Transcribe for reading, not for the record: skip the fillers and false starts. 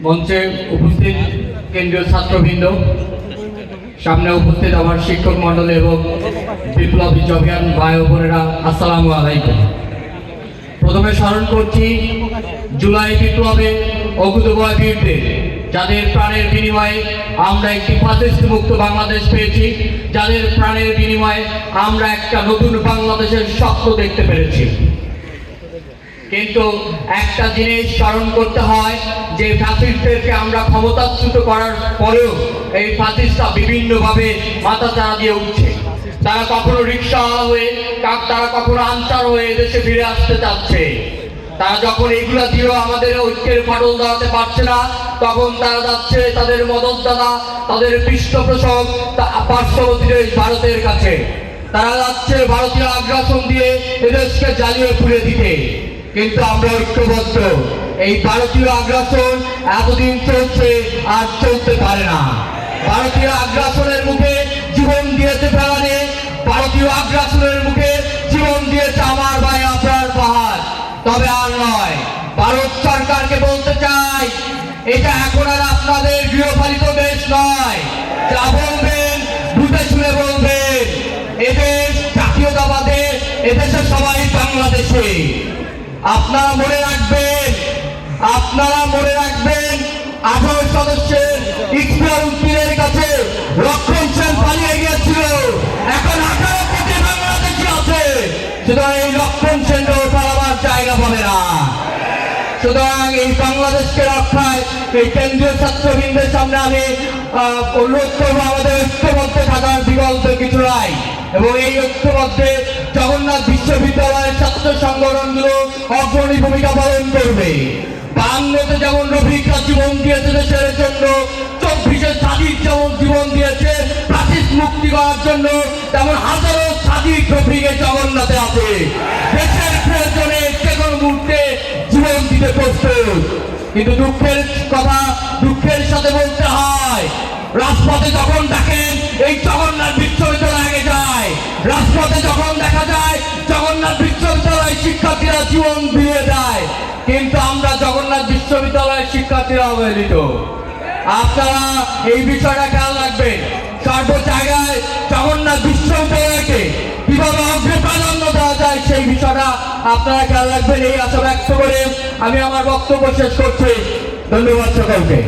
মঞ্চে উপস্থিত কেন্দ্রীয় ছাত্রবৃন্দ, সামনে উপস্থিত আমার শিক্ষক মণ্ডলী এবং বিপ্লবী জবিয়ান ভাই ও বোনেরা, আসসালামু আলাইকুম। প্রথমে স্মরণ করছি জুলাই বিপ্লবে অকুতোভয় বীরদের, যাদের প্রাণের বিনিময়ে আমরা একটি ফ্যাসিস্ট মুক্ত বাংলাদেশ পেয়েছি, যাদের প্রাণের বিনিময়ে আমরা একটা নতুন বাংলাদেশের স্বপ্ন দেখতে পেরেছি। কিন্তু একটা জিনিস স্মরণ করতে হয় যে ফ্যাসিস্টদেরকে আমরা ক্ষমতাচ্যুত করার পরেও এই ফ্যাসিস্টরা বিভিন্নভাবে মাথাচাড়া দিয়ে উঠছে। তারা কখনো রিক্সাওয়ালা হয়ে, তারা কখনো আনসার হয়ে দেশে ফিরে আসতে চাচ্ছে। তারা যখন এইগুলা দিয়েও আমাদের ঐক্যের ফাটল দাঁড়াতে পারছে না, তখন তারা যাচ্ছে তাদের মদতদাতা, তাদের পৃষ্ঠপোষক পার্শ্ববর্তী দেশ ভারতের কাছে। তারা যাচ্ছে ভারতীয় আগ্রাসন দিয়ে এদেশকে জ্বালিয়ে পুড়ে দিতে। কিন্তু আমরা ঐক্যবদ্ধ। এই ভারতীয় আগ্রাসন এতদিন চলছে, আর চলতে পারে না। ভারতীয় আগ্রাসনের মুখে জীবন দিয়েছে ফেলানে, ভারতীয় আগ্রাসনের মুখে জীবন দিয়েছে আমার ভাই আপনার পাহাড়। তবে আর নয়, ভারত সরকারকে বলতে চাই, এটা এখন আর আপনাদের গৃহপালিত দেশ নয়। যা বলবেন বুঝে শুনে বলবেন। এদেশ জাতীয়তাবাদের, এদেশে সবাই বাংলাদেশে। আপনারা মনে রাখবেন 18 সদস্যের ইখতিয়ার উদ্দিনের কাছে লক্ষণ সেন পালিয়ে গিয়েছিল, এখন 18 কোটি বাংলাদেশি আছে। সুতরাং এই লক্ষণ সেনও পালাবার জায়গা পাবে না। সুতরাং এই বাংলাদেশকে রক্ষায় এই কেন্দ্রীয় ছাত্রবৃন্দের সামনে আমি অনুরোধ করবো, আমাদের ঐক্যবদ্ধ থাকার বিকল্প কিছু নাই। এবং এই ঐক্যবদ্ধে জগন্নাথ বিশ্ববিদ্যালয়ের ছাত্র সংগঠনগুলো অগ্রণী ভূমিকা পালন করবে। বাংলাতে যেমন রফিকরা জীবন দিয়েছে দেশের জন্য, 24 সাদিক যেমন জীবন দিয়েছে ফ্যাসিস্ট মুক্তি করার জন্য, তেমন হাজারো সাদিক রফিকে জগন্নাথে আছে। দেশের প্রয়োজনে যে কোনো মুহূর্তে জীবন দিতে প্রস্তুত। কিন্তু দুঃখের কথা দুঃখের সাথে বলতে হয়, রাজপথে যখন দেখেন এই জগন্নাথ বিশ্ববিদ্যালয় আগে যায়, রাজপথে যখন দেখা যায় জগন্নাথ বিশ্ববিদ্যালয়ের শিক্ষার্থীরা জীবন দিয়ে দেয়, কিন্তু আমরা জগন্নাথ বিশ্ববিদ্যালয়ের শিক্ষার্থীরা অবহেলিত। আপনারা এই বিষয়টা খেয়াল রাখবেন। সর্ব জায়গায় জগন্নাথ বিশ্ববিদ্যালয়কে কিভাবে অগ্রে প্রাধান্য দেওয়া যায় সেই বিষয়টা আপনারা খেয়াল রাখবেন। এই আশা ব্যক্ত করে আমি আমার বক্তব্য শেষ করছি। ধন্যবাদ সকলকে।